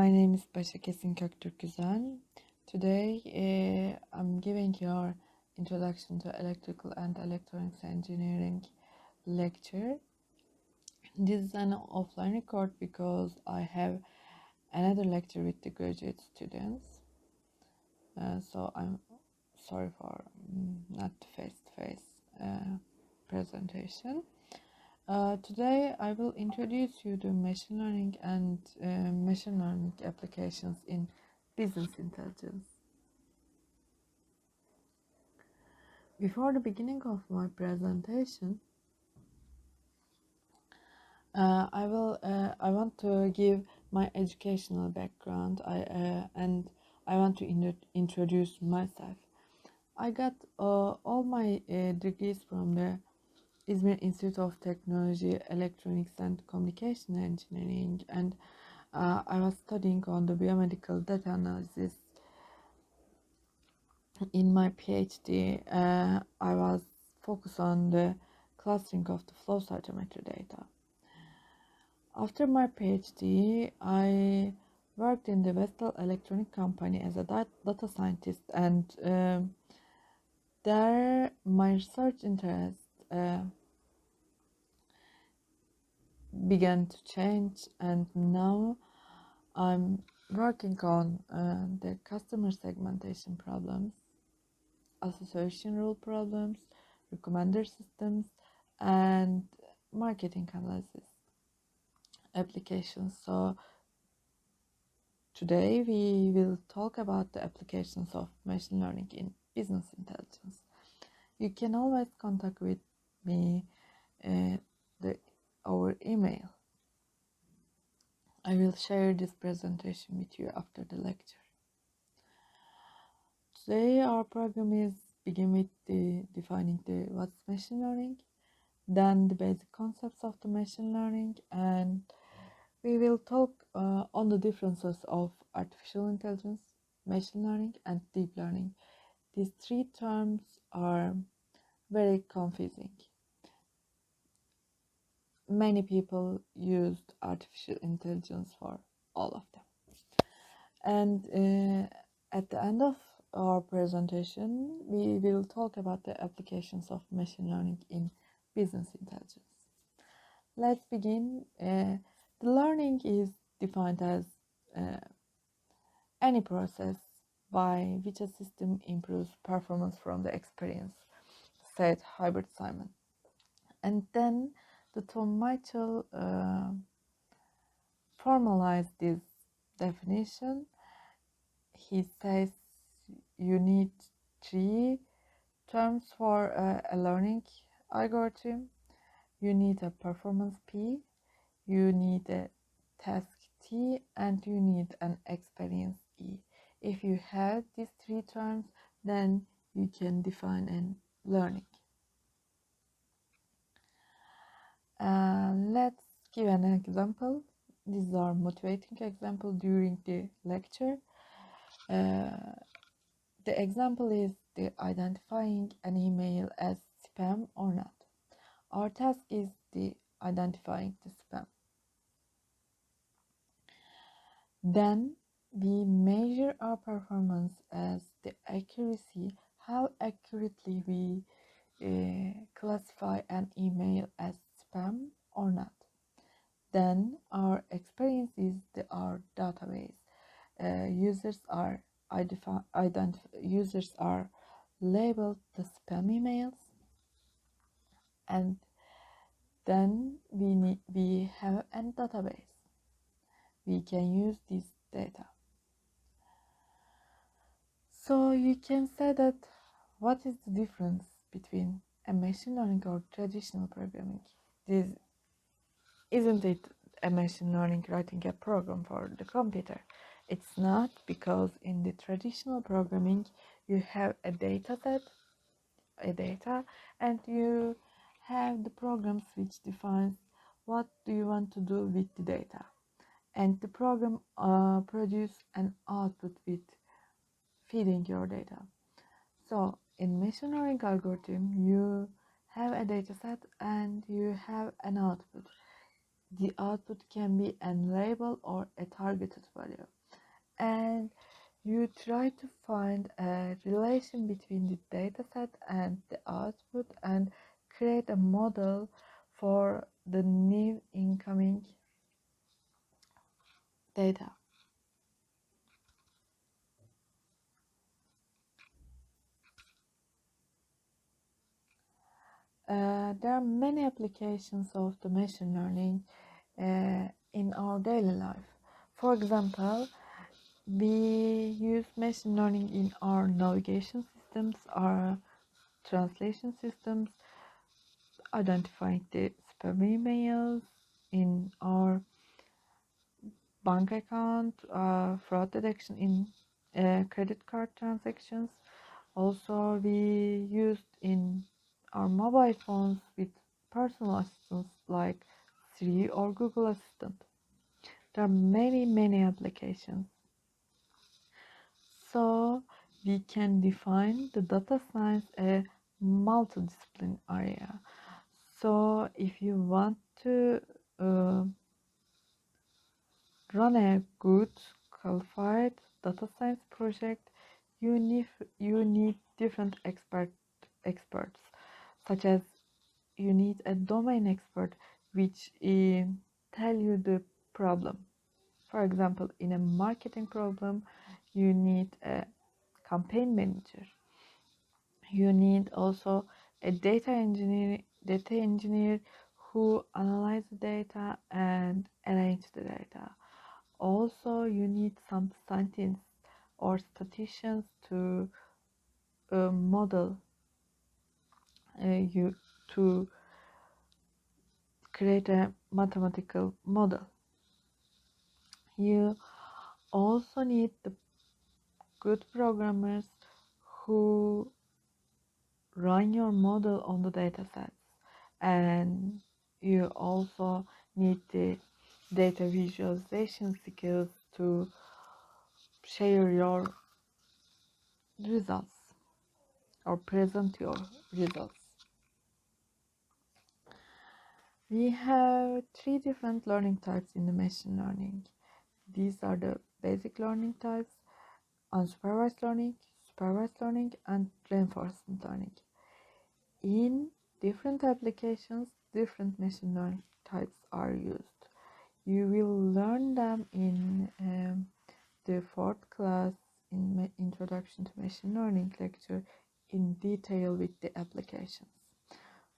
My name is Başakesin Köktürkgüzel. Today I'm giving your introduction to electrical and electronics engineering lecture. This is an offline record because I have another lecture with the graduate students. So I'm sorry for not face-to-face presentation. Today I will introduce you to machine learning and machine learning applications in business intelligence. Before the beginning of my presentation, I want to give my educational background. I want to introduce myself. I got all my degrees from the Izmir Institute of Technology, Electronics and Communication Engineering, and I was studying on the biomedical data analysis. In my PhD, I was focused on the clustering of the flow cytometry data. After my PhD, I worked in the Vestel Electronic Company as a data scientist, and there my research interest began to change, and now I'm working on the customer segmentation problems, association rule problems, recommender systems, and marketing analysis applications. So today we will talk about the applications of machine learning in business intelligence. You can always contact with me over email. I will share this presentation with you after the lecture. Today our program is begin with defining what's machine learning, then the basic concepts of the machine learning, and we will talk on the differences of artificial intelligence, machine learning, and deep learning. These three terms are very confusing. Many people used artificial intelligence for all of them. And at the end of our presentation, we will talk about the applications of machine learning in business intelligence. Let's begin. The learning is defined as any process by which a system improves performance from the experience, said Hubert Simon. And then the Tom Mitchell formalized this definition. He says you need three terms for a learning algorithm. You need a performance P, you need a task T, and you need an experience E. If you have these three terms, then you can define a learning. Let's give an example. These are motivating examples during the lecture. The example is the identifying an email as spam or not. Our task is the identifying the spam. Then we measure our performance as the accuracy, how accurately we classify an email as spam or not. Then our experience is our database. Users are labeled the spam emails, and then we have a database. We can use this data. So you can say that what is the difference between a machine learning or traditional programming? Isn't it a machine learning writing a program for the computer? It's not, because in the traditional programming you have a data set, and you have the programs which defines what do you want to do with the data, and the program produce an output with feeding your data. So in machine learning algorithm, you have a data set and you have an output. The output can be a label or a targeted value. And you try to find a relation between the dataset and the output and create a model for the new incoming data. There are many applications of the machine learning in our daily life. For example, we use machine learning in our navigation systems, our translation systems, identifying the spam emails in our bank account, fraud detection in credit card transactions. Also, we used in our mobile phones with personal assistants like Siri or Google Assistant. There are many applications. So we can define the data science a multidisciplinary area. So if you want to uh, run a good qualified data science project, you need different experts, such as you need a domain expert which tell you the problem. For example, in a marketing problem, you need a campaign manager. You need also a data engineer who analyze the data and arrange the data. Also, you need some scientists or statisticians to model you to create a mathematical model. You also need the good programmers who run your model on the datasets, and you also need the data visualization skills to share your results or present your results. We have three different learning types in the machine learning. These are the basic learning types: unsupervised learning, supervised learning, and reinforcement learning. In different applications, different machine learning types are used. You will learn them in the fourth class in Introduction to Machine Learning lecture in detail with the applications.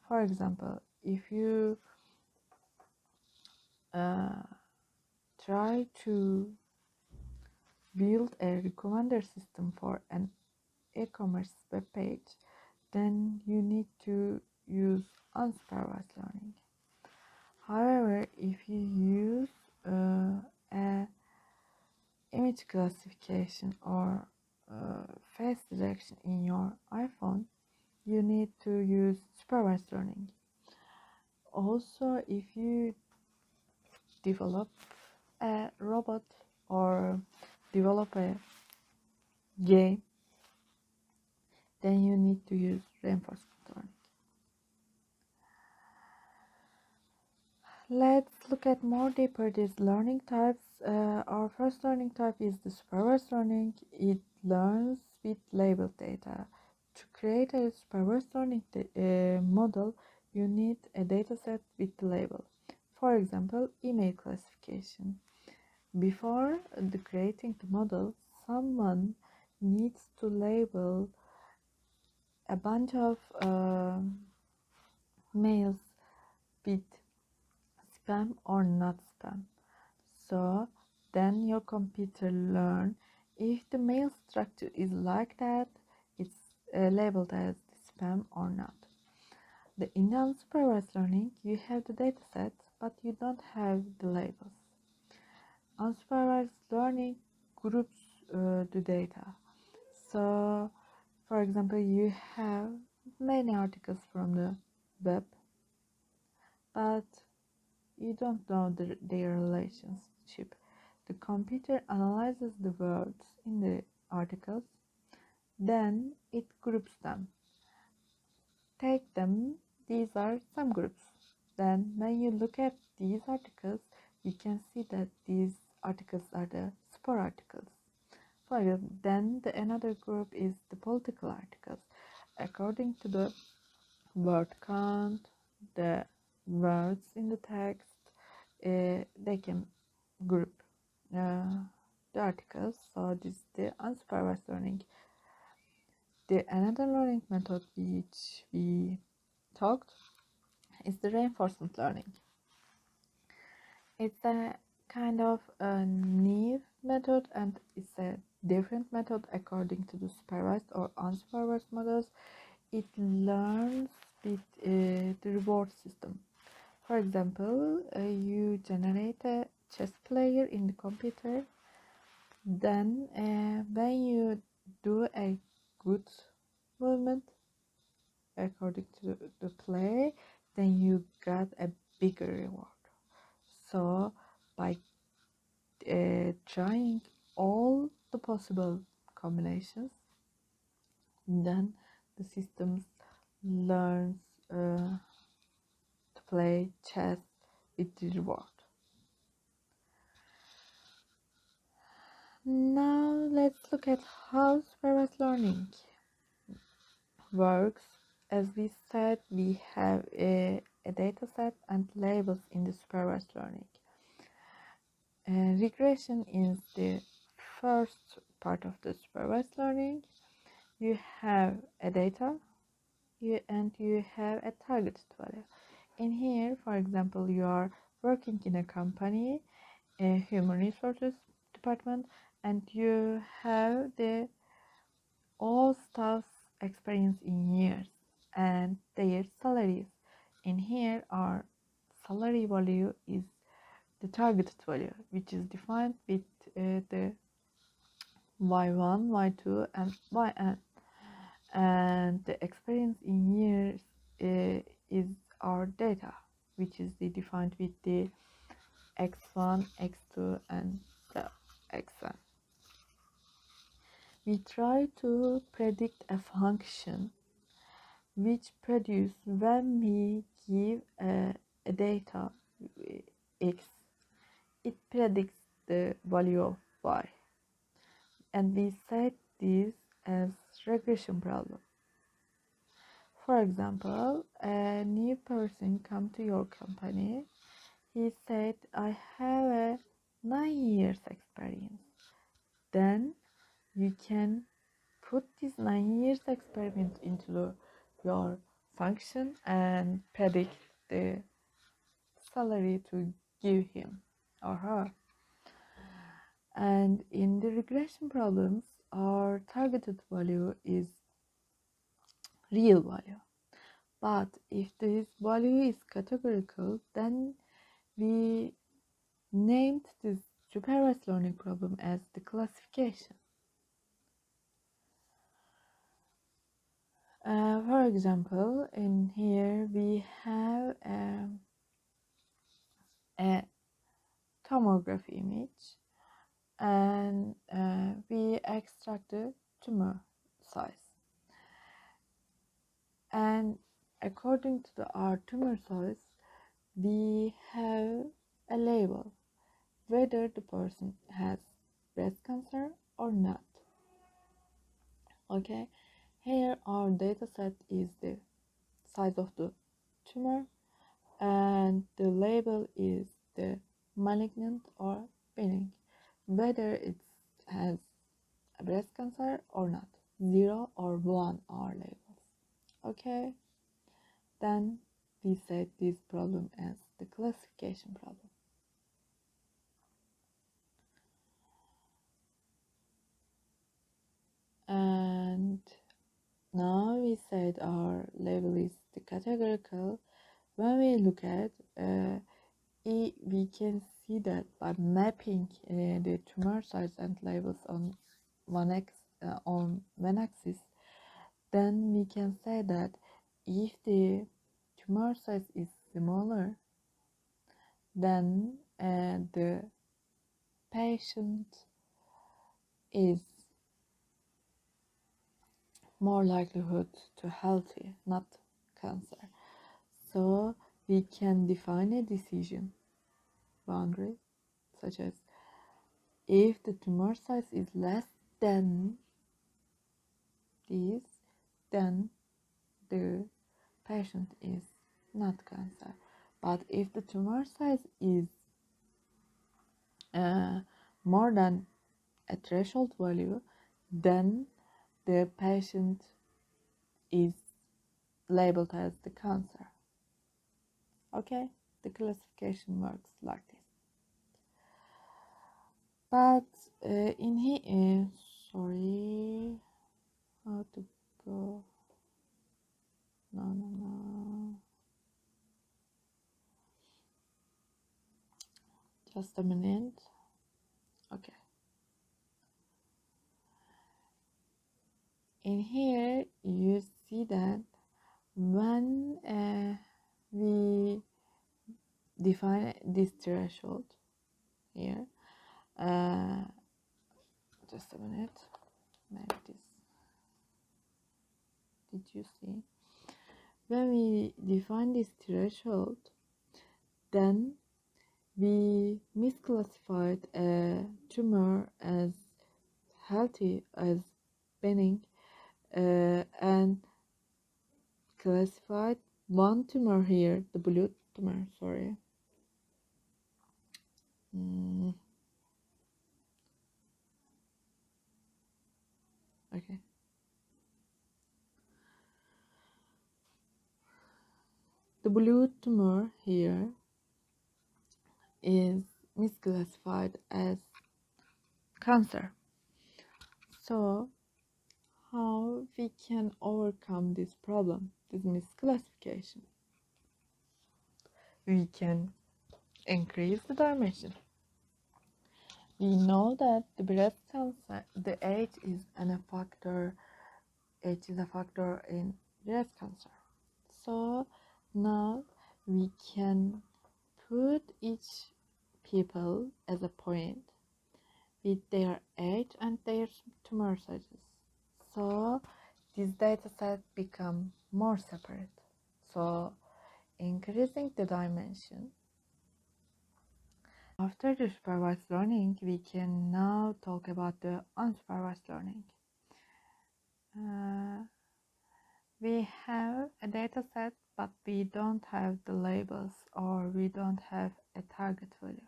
For example, if you try to build a recommender system for an e-commerce web page, then you need to use unsupervised learning. However, if you use a image classification or face detection in your iPhone, you need to use supervised learning. Also, if you develop a robot or develop a game, then you need to use reinforcement learning. Let's look at more deeper these learning types. Our first learning type is the supervised learning. It learns with labeled data. To create a supervised learning model, you need a dataset with the label. For example, email classification. Before creating the model, someone needs to label a bunch of mails with spam or not spam. So then your computer learn if the mail structure is like that, it's labeled as spam or not. In the unsupervised learning, you have the dataset, but you don't have the labels. Unsupervised learning groups the data. So, for example, you have many articles from the web, but you don't know their relationship. The computer analyzes the words in the articles, then it groups them. Take them, these are subgroups. Then when you look at these articles, you can see that these articles are the sport articles. For example, then another group is the political articles. According to the word count, the words in the text, they can group the articles. So this is the unsupervised learning. The another learning method which we talked is the reinforcement learning. It's a kind of a new method, and it's a different method according to the supervised or unsupervised models. It learns with the reward system. For example, you generate a chess player in the computer. Then, when you do a good movement according to the play, then you got a bigger reward. So, by trying all the possible combinations, then the system learns to play chess with the reward. Now let's look at how supervised learning works. As we said, we have a data set and labels in the supervised learning. Regression is the first part of the supervised learning. You have a data and you have a targeted value. In here, for example, you are working in a company, a human resources department, and you have the all staff's experience in years and their salaries. In here, our salary value is the targeted value, which is defined with the y1, y2, and yn. And the experience in years is our data, which is defined with the x1, x2, and the xn. We try to predict a function which produce when we give a data x, it predicts the value of y, and we set this as regression problem. For example, a new person come to your company. He said, I have a 9 years experience. Then you can put this 9 years experiment into your function and predict the salary to give him or her. And in the regression problems, our targeted value is real value. But if this value is categorical, then we named this supervised learning problem as the classification. For example, in here we have a tomography image, and we extract the tumor size. And according to our tumor size, we have a label whether the person has breast cancer or not. Okay, here our data set is the size of the tumor, and the label is the malignant or benign, whether it has a breast cancer or not. 0 or 1 are labels. Okay, then we set this problem as the classification problem. And now we said our label is the categorical. When we look at we can see that by mapping the tumor size and labels on one axis, then we can say that if the tumor size is smaller, then the patient is more likelihood to healthy, not cancer. So we can define a decision boundary, such as if the tumor size is less than this, then the patient is not cancer. But if the tumor size is more than a threshold value, then the patient is labeled as the cancer. Okay, the classification works like this. But in here, sorry, how to go? No. Just a minute. Okay. In here, you see that when we define this threshold here, just a minute, maybe this, did you see? When we define this threshold, then we misclassified a tumor as healthy, as benign, and classified one tumor here, the blue tumor, sorry. Okay. The blue tumor here is misclassified as cancer. So, how we can overcome this problem, this misclassification? We can increase the dimension. We know that the breast cancer, the age is a factor. Age is a factor in breast cancer. So now we can put each people as a point with their age and their tumor sizes. So this data set become more separate. So increasing the dimension. After the supervised learning, we can now talk about the unsupervised learning. We have a data set, but we don't have the labels, or we don't have a target value.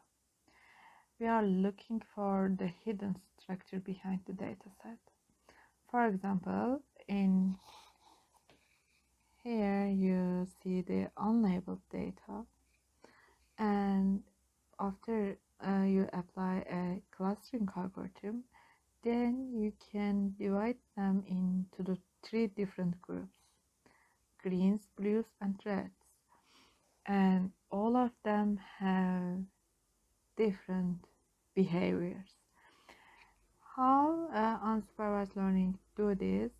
We are looking for the hidden structure behind the data set. For example, in here you see the unlabeled data, and after you apply a clustering algorithm, then you can divide them into the 3 different groups: greens, blues, and reds. And all of them have different behaviors. How unsupervised learning do this?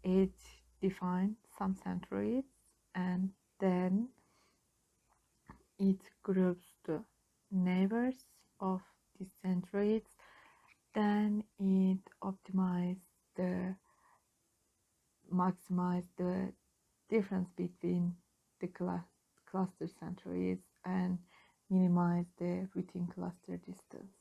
It defines some centroids, and then it groups the neighbors of these centroids. Then it maximize the difference between the cluster centroids and minimize the within cluster distance.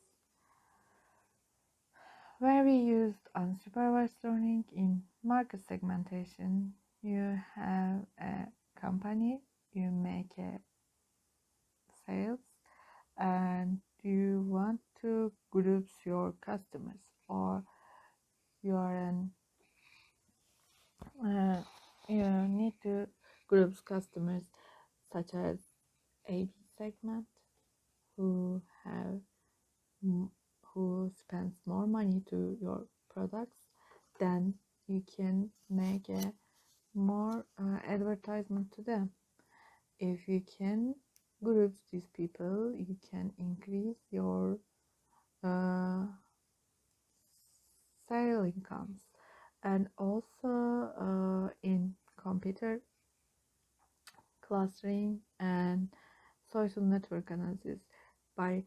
Where we used unsupervised learning in market segmentation, you have a company, you make a sales, and you want to group your customers, or you are an you need to group customers such as AB segment, who spends more money to your products. Then you can make a more advertisement to them. If you can group these people, you can increase your sale incomes. And also in computer clustering and social network analysis, by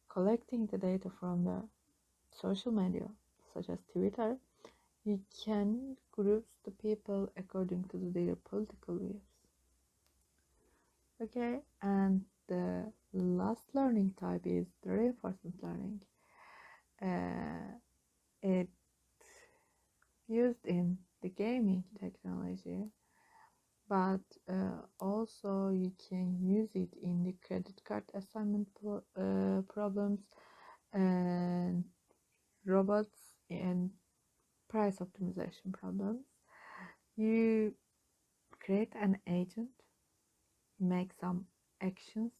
collecting the data from the social media such as Twitter, you can group the people according to their political views. Okay, and the last learning type is the reinforcement learning. It's used in the gaming technology, but also you can use it in the credit card assignment problems and robots and price optimization problems. You create an agent, make some actions,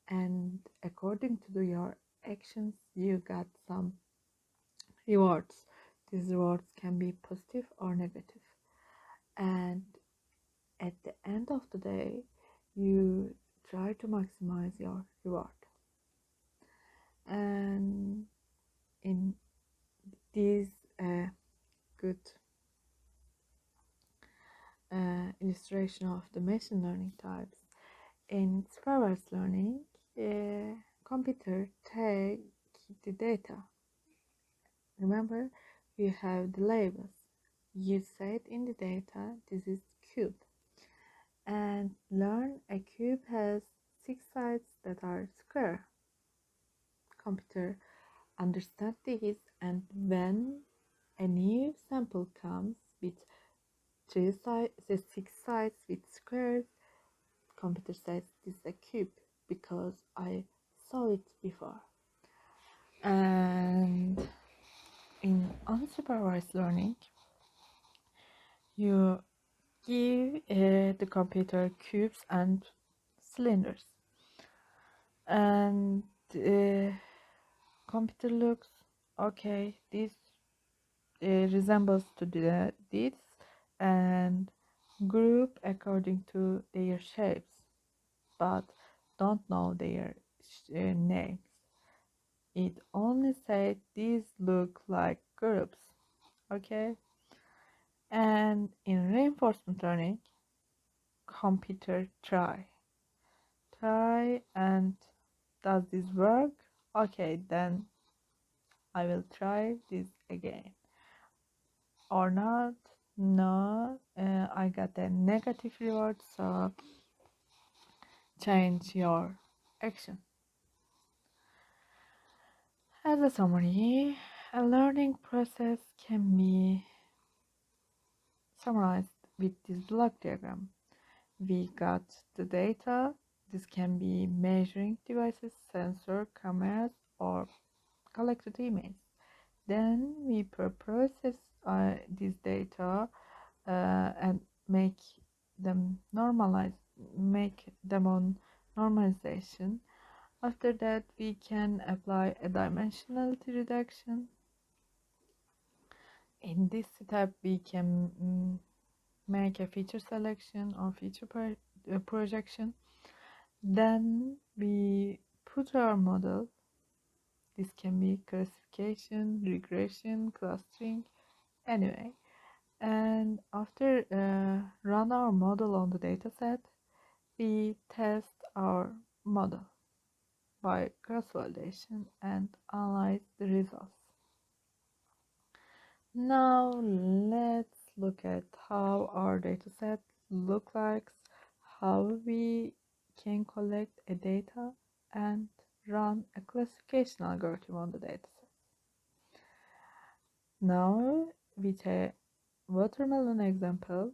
and according to your actions, you got some rewards. These rewards can be positive or negative, and at the end of the day, you try to maximize your reward. And in this good illustration of the machine learning types, in supervised learning, computer take the data. Remember, you have the labels. You said in the data, this is cube. And learn a cube has 6 sides that are square. Computer understand this, and when a new sample comes with 3 sides, the 6 sides with squares, computer says this is a cube because I saw it before. And in unsupervised learning, you give the computer cubes and cylinders, and computer looks, okay, this resembles to this, and group according to their shapes, but don't know their names. It only said these look like groups. Okay, and in reinforcement learning, computer try and does this work? Okay, then I will try this again. Or not? No, I got a negative reward, so change your action. As a summary, a learning process can be summarized with this block diagram. We got the data. This can be measuring devices, sensor, cameras, or collected images. Then we process this data and make them on normalization. After that, we can apply a dimensionality reduction. In this step, we can make a feature selection or feature projection. Then we put our model. This can be classification, regression, clustering, anyway. And after run our model on the dataset, we test our model by cross-validation and analyze the results. Now let's look at how our dataset looks like, how we can collect a data and run a classification algorithm on the dataset. Now with a watermelon example,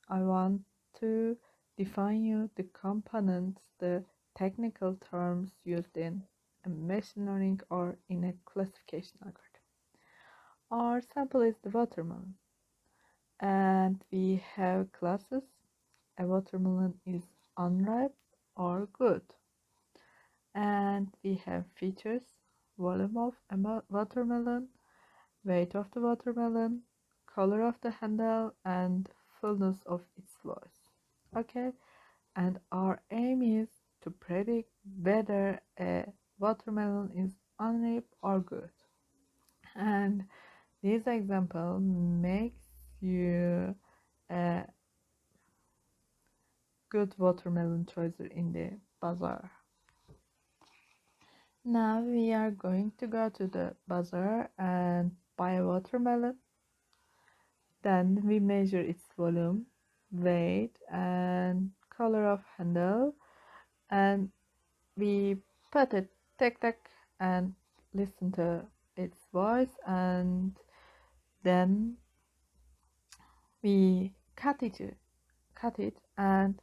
I want to define you the components, the technical terms used in a machine learning or in a classification algorithm. Our sample is the watermelon, and we have classes. A watermelon is unripe or good, and we have features: volume of a watermelon, weight of the watermelon, color of the handle, and fullness of its voice. Okay, and our aim is to predict whether a watermelon is unripe or good. And this example makes you a good watermelon choice in the bazaar. Now we are going to go to the bazaar and buy a watermelon. Then we measure its volume, weight, and color of handle, and we put it tick tick and listen to its voice, and then we cut it and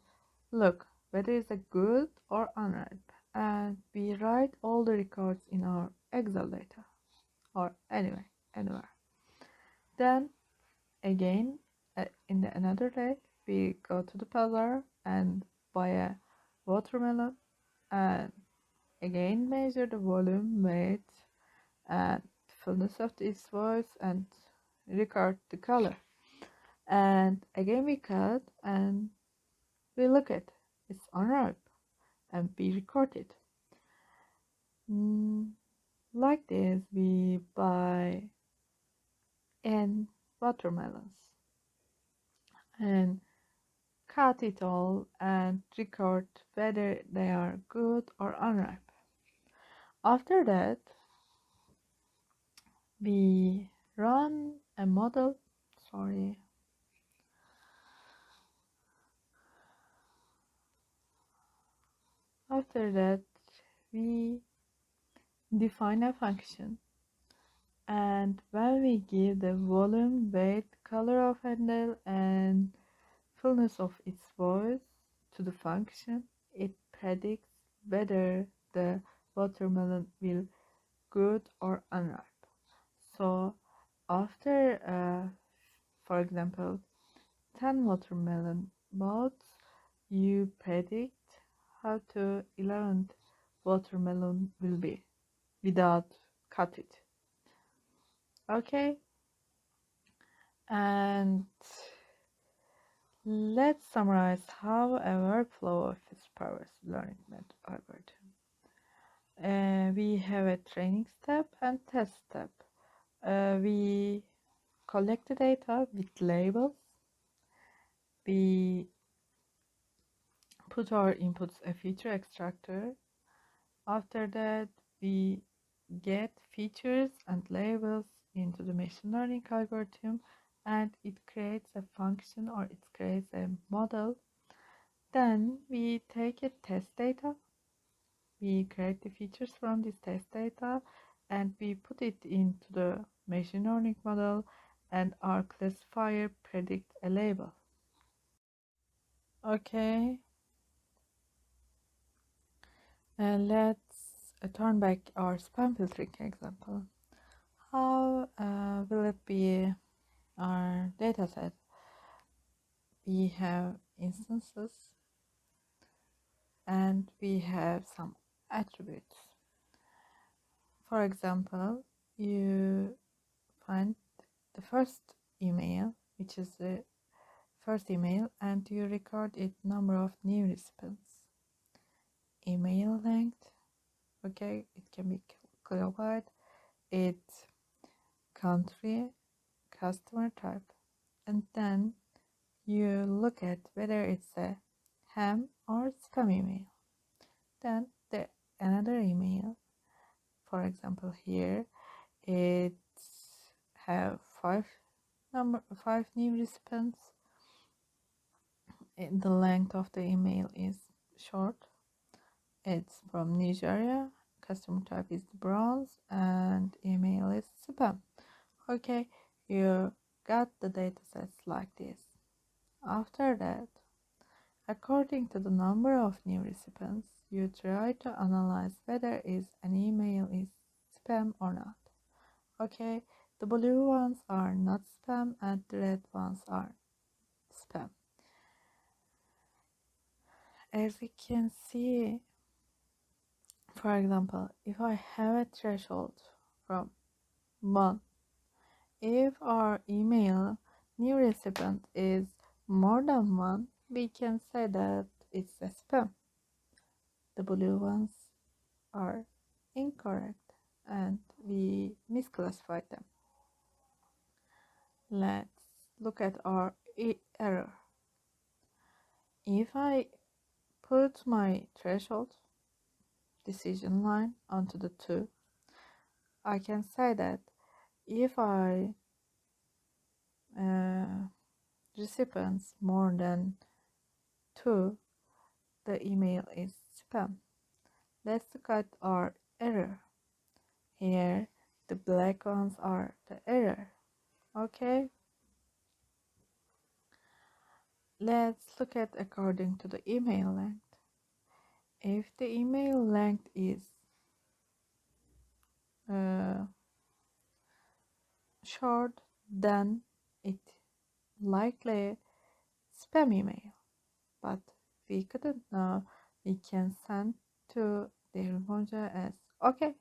look whether it's a good or unripe, and we write all the records in our Excel data or anywhere. Then again, in another day, we go to the bazaar and buy a watermelon, and again measure the volume, weight, and fullness of its voice, and record the color. And again we cut and we look at it's unripe and we record it. Mm, like this, we buy n watermelons and cut it all and record whether they are good or unripe. After that, we run a model. Sorry. After that, we define a function, and when we give the volume, weight, color of handle, and fullness of its voice to the function, it predicts whether the watermelon will good or unripe. So after, for example, 10 watermelon modes, you predict how to 11th watermelon will be without cut it. Okay, and let's summarize how a workflow of supervised learning method algorithm. We have a training step and test step. We collect the data with labels. We put our inputs a feature extractor. After that, we get features and labels into the machine learning algorithm, and it creates a function or it creates a model. Then we take a test data, we create the features from this test data, and we put it into the machine learning model, and our classifier predicts a label. Okay, and let's turn back our spam filtering example. How will it be our dataset? We have instances and we have some attributes. For example, you find the first email, which is the first email, and you record its number of new recipients. Email length, okay, it can be kilobyte, its country, customer type, and then you look at whether it's a ham or spam email. Then the another email, for example here, it have five new recipients. The length of the email is short. It's from Nigeria. Customer type is bronze and email is spam. Okay, you got the datasets like this. After that, according to the number of new recipients, you try to analyze whether an email is spam or not. Okay, the blue ones are not spam and the red ones are spam. As you can see, for example, if I have a threshold from 1, if our email new recipient is more than 1, we can say that it's a spam. The blue ones are incorrect and we misclassified them. Let's look at our error. If I put my threshold decision line onto the 2, I can say that if I recipients more than 2, the email is spam. Let's look at our error. Here, the black ones are the error. Okay, let's look at according to the email length. If the email length is short, then it likely spam email. But we couldn't know. We can send to the emoji as okay,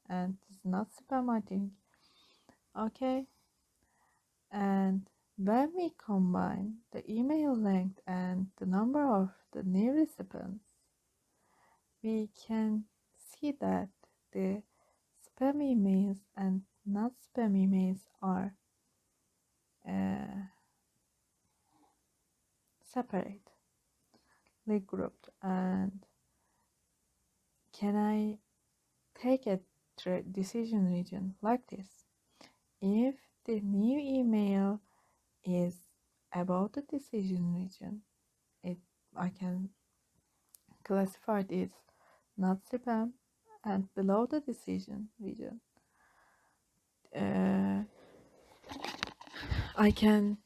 and it's not spam, I think. Okay, and when we combine the email length and the number of the new recipients, we can see that the spam emails and not spam emails are separately grouped. And can I take a decision region like this? If the new email is about the decision region, I can classify it as not spam, and below the decision region, I can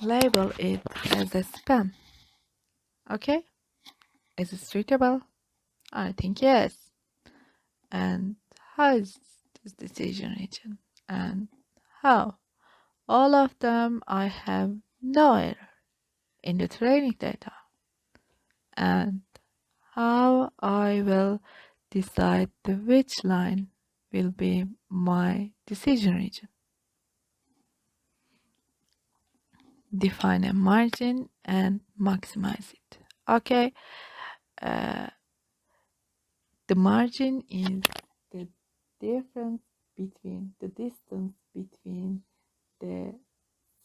label it as a spam. Okay, is it suitable? I think yes. And how is this decision region? And how? All of them I have no error in the training data. And how I will decide which line will be my decision region. Define a margin and maximize it. Okay, the margin is the difference between the distance between the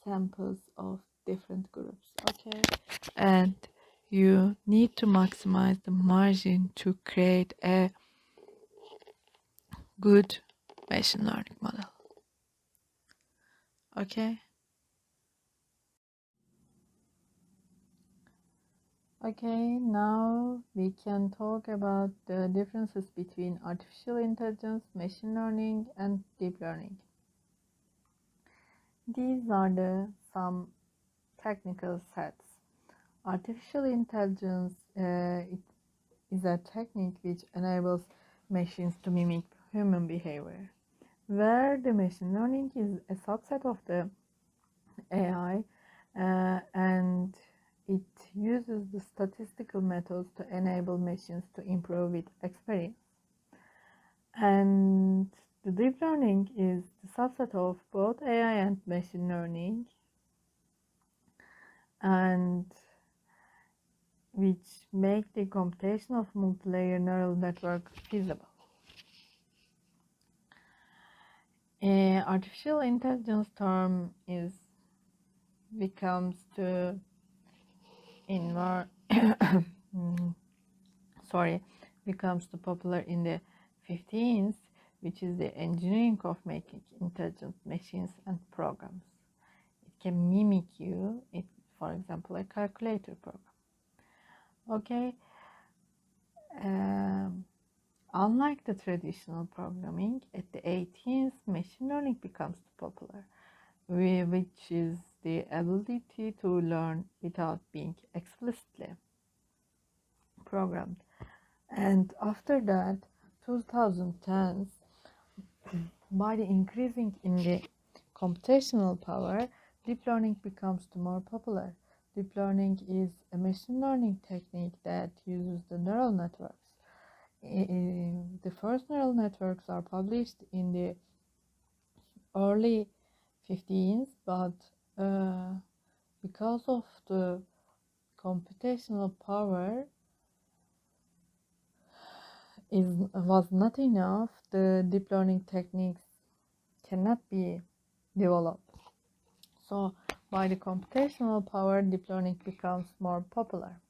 samples of different groups. Okay, and you need to maximize the margin to create a good machine learning model. Okay. Okay, now we can talk about the differences between artificial intelligence, machine learning, and deep learning. These are some technical sets. Artificial intelligence it is a technique which enables machines to mimic human behavior, where the machine learning is a subset of the AI and it uses the statistical methods to enable machines to improve its experience. And the deep learning is the subset of both AI and machine learning, and which make the computation of multi-layer neural network feasible. Artificial intelligence term becomes to popular in the 15th, which is the engineering of making intelligent machines and programs. It can mimic you, for example, a calculator program. Okay. Unlike the traditional programming, at the 18th, machine learning becomes popular, which is the ability to learn without being explicitly programmed. And after that, 2010s, by the increasing in the computational power, deep learning becomes more popular. Deep learning is a machine learning technique that uses the neural networks. The first neural networks are published in the early 15th, but because of the computational power was not enough, the deep learning techniques cannot be developed. So by the computational power, deep learning becomes more popular.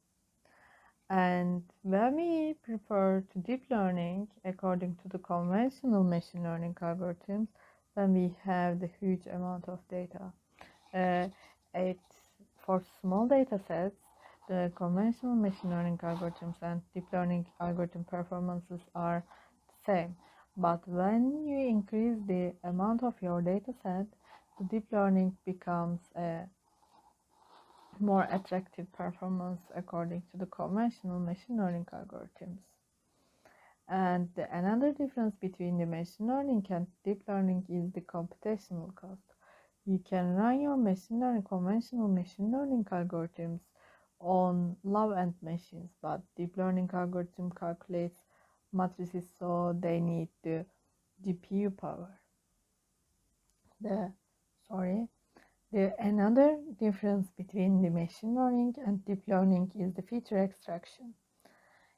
And when we prefer to deep learning according to the conventional machine learning algorithms, when we have the huge amount of data, for small data sets, The conventional machine learning algorithms and deep learning algorithm performances are the same, but when you increase the amount of your data set, the deep learning becomes a more attractive performance according to the conventional machine learning algorithms. And another difference between the machine learning and deep learning is the computational cost. You can run your conventional machine learning algorithms on low-end machines, but deep learning algorithm calculates matrices, so they need the GPU power. Another difference between the machine learning and deep learning is the feature extraction.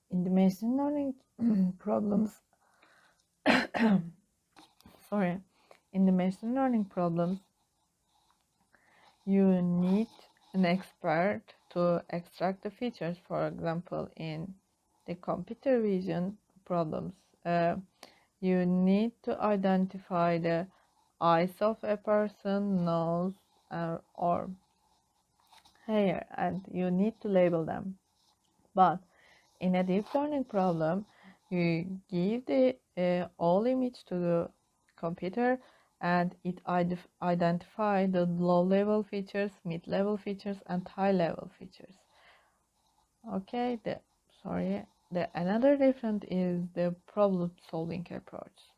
In the machine learning problems, in the machine learning problems, you need an expert to extract the features. For example, in the computer vision problems, you need to identify the eyes of a person, nose, or hair, and you need to label them. But in a deep learning problem, you give the all image to the computer, and it identify the low-level features, mid-level features, and high-level features. Okay, another difference is the problem-solving approach.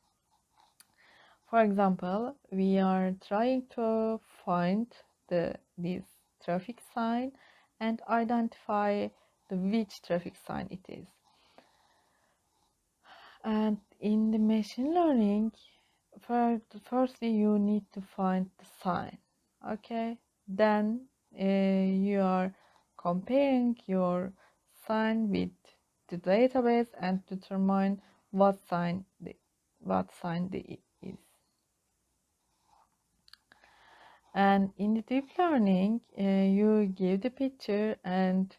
For example, we are trying to find this traffic sign and identify which traffic sign it is. And in the machine learning, firstly you need to find the sign. Okay, then you are comparing your sign with the database and determine what sign is. And in the deep learning, you give the picture and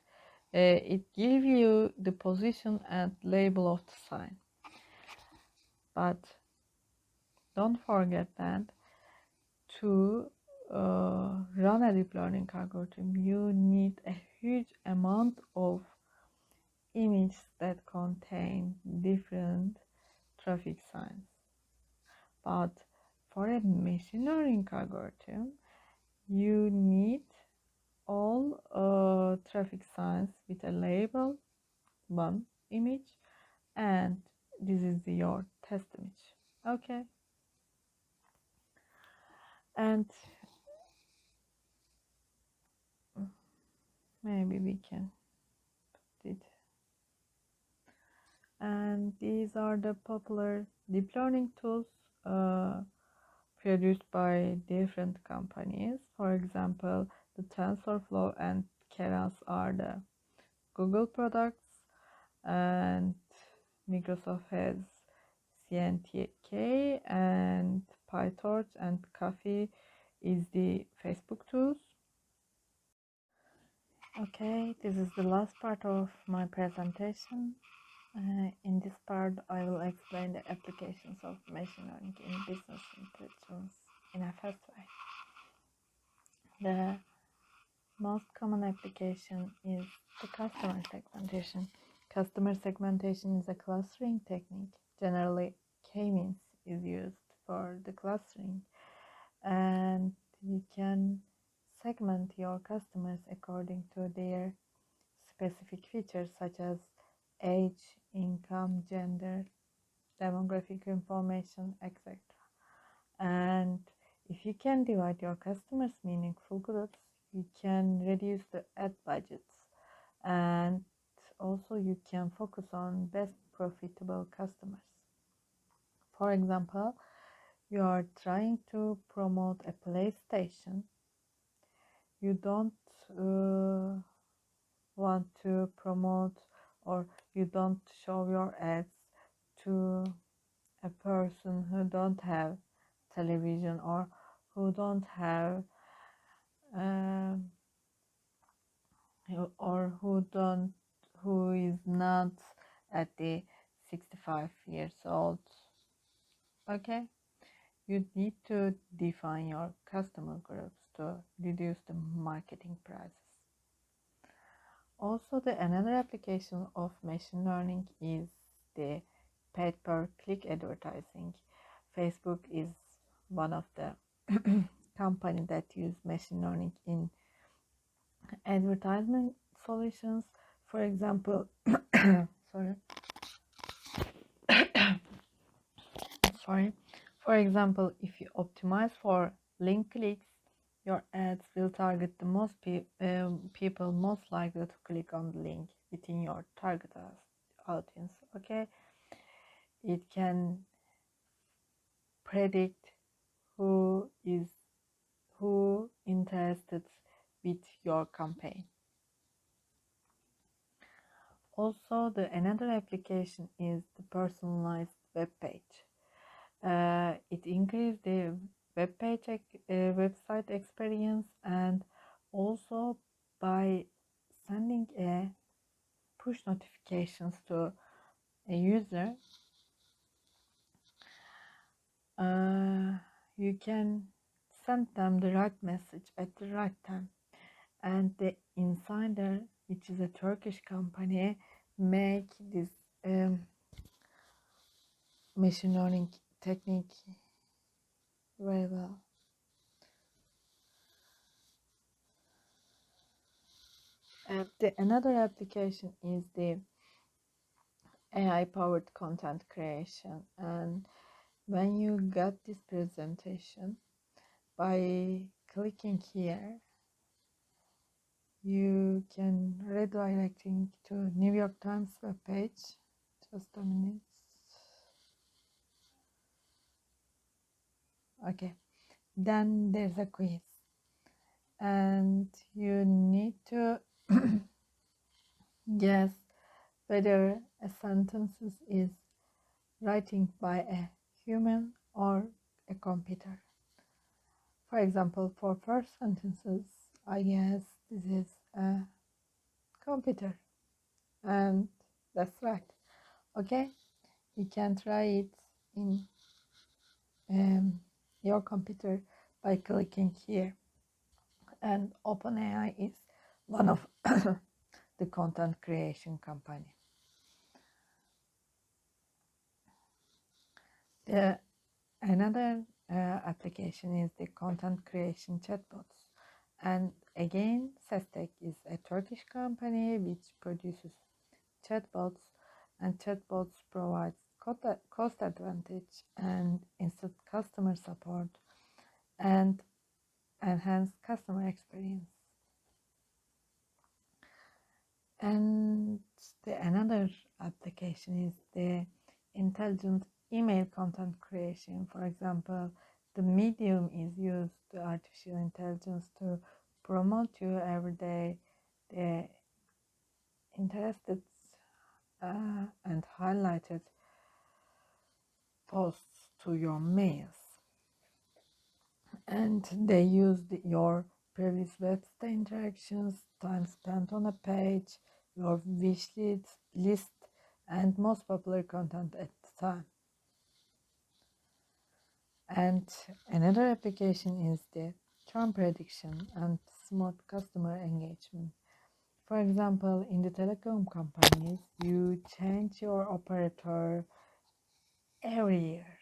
it gives you the position and label of the sign. But don't forget that to run a deep learning algorithm, you need a huge amount of images that contain different traffic signs. But for a machine learning algorithm, you need all traffic signs with a label, one image, and this is your test image. Okay, and maybe we can put it. And these are the popular deep learning tools produced by different companies. For example, the TensorFlow and Keras are the Google products, and Microsoft has CNTK, and PyTorch and Coffee is the Facebook tools. Okay, this is the last part of my presentation. In this part, I will explain the applications of machine learning in business intelligence in a fast way. The most common application is the customer segmentation. Customer segmentation is a clustering technique. Generally, k-means is used for the clustering, and you can segment your customers according to their specific features such as age, income, gender, demographic information, etc. And if you can divide your customers meaningful groups, you can reduce the ad budgets, and also you can focus on best profitable customers. For example, you are trying to promote a PlayStation. You don't want to promote, or you don't show your ads to a person who don't have television, or who don't have or who is not at the 65 years old. Okay, you need to define your customer groups to reduce the marketing prices. Also, the another application of machine learning is the pay-per-click advertising. Facebook is one of the company that use machine learning in advertisement solutions. For example, sorry, sorry. For example, if you optimize for link clicks, your ads will target the most people most likely to click on the link within your target audience. Okay, it can predict who is who interested with your campaign. Also, the another application is the personalized web page. It increases the website experience, and also by sending a push notifications to a user, you can send them the right message at the right time. And the Insider, which is a Turkish company, make this machine learning technique very well. And the another application is the AI powered content creation. And when you got this presentation, by clicking here, you can redirecting to New York Times webpage. Just a minute. Okay. Then there's a quiz, and you need to guess whether a sentence is writing by a human or a computer. For example, for first sentences, I guess this is a computer, and that's right. Okay, you can try it in your computer by clicking here. And OpenAI is one of the content creation company. The another application is the content creation chatbots. And again, Sestek is a Turkish company which produces chatbots, and chatbots provides cost advantage and instant customer support and enhanced customer experience. And the another application is the intelligent email content creation. For example, the medium is used to artificial intelligence to promote you every day the interested and highlighted posts to your mails, and they use your previous website interactions, time spent on a page, your wish list, and most popular content at the time. And another application is the term prediction and smart customer engagement. For example, in the telecom companies, you change your operator every year,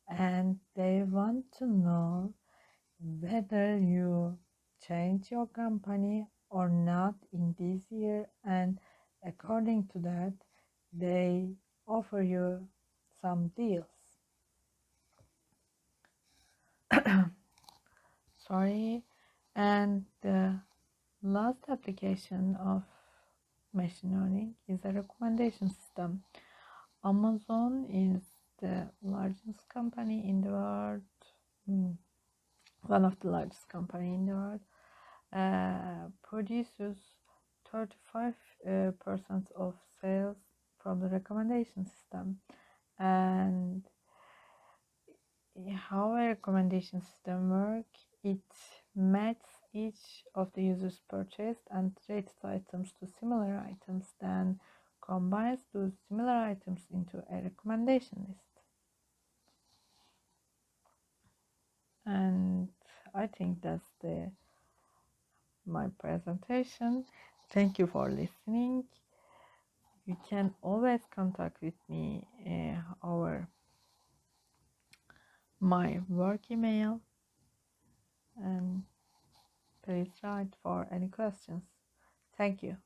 and they want to know whether you change your company or not in this year, and according to that they offer you some deals. Sorry. And the last application of machine learning is a recommendation system. Amazon is the largest company in the world, one of the largest company in the world, produces 35% of sales from the recommendation system. And how a recommendation system works, it matches each of the user's purchased and rated items to similar items, then combines those similar items into a recommendation list. And I think that's my presentation. Thank you for listening. You can always contact with me over my work email, and please write for any questions. Thank you.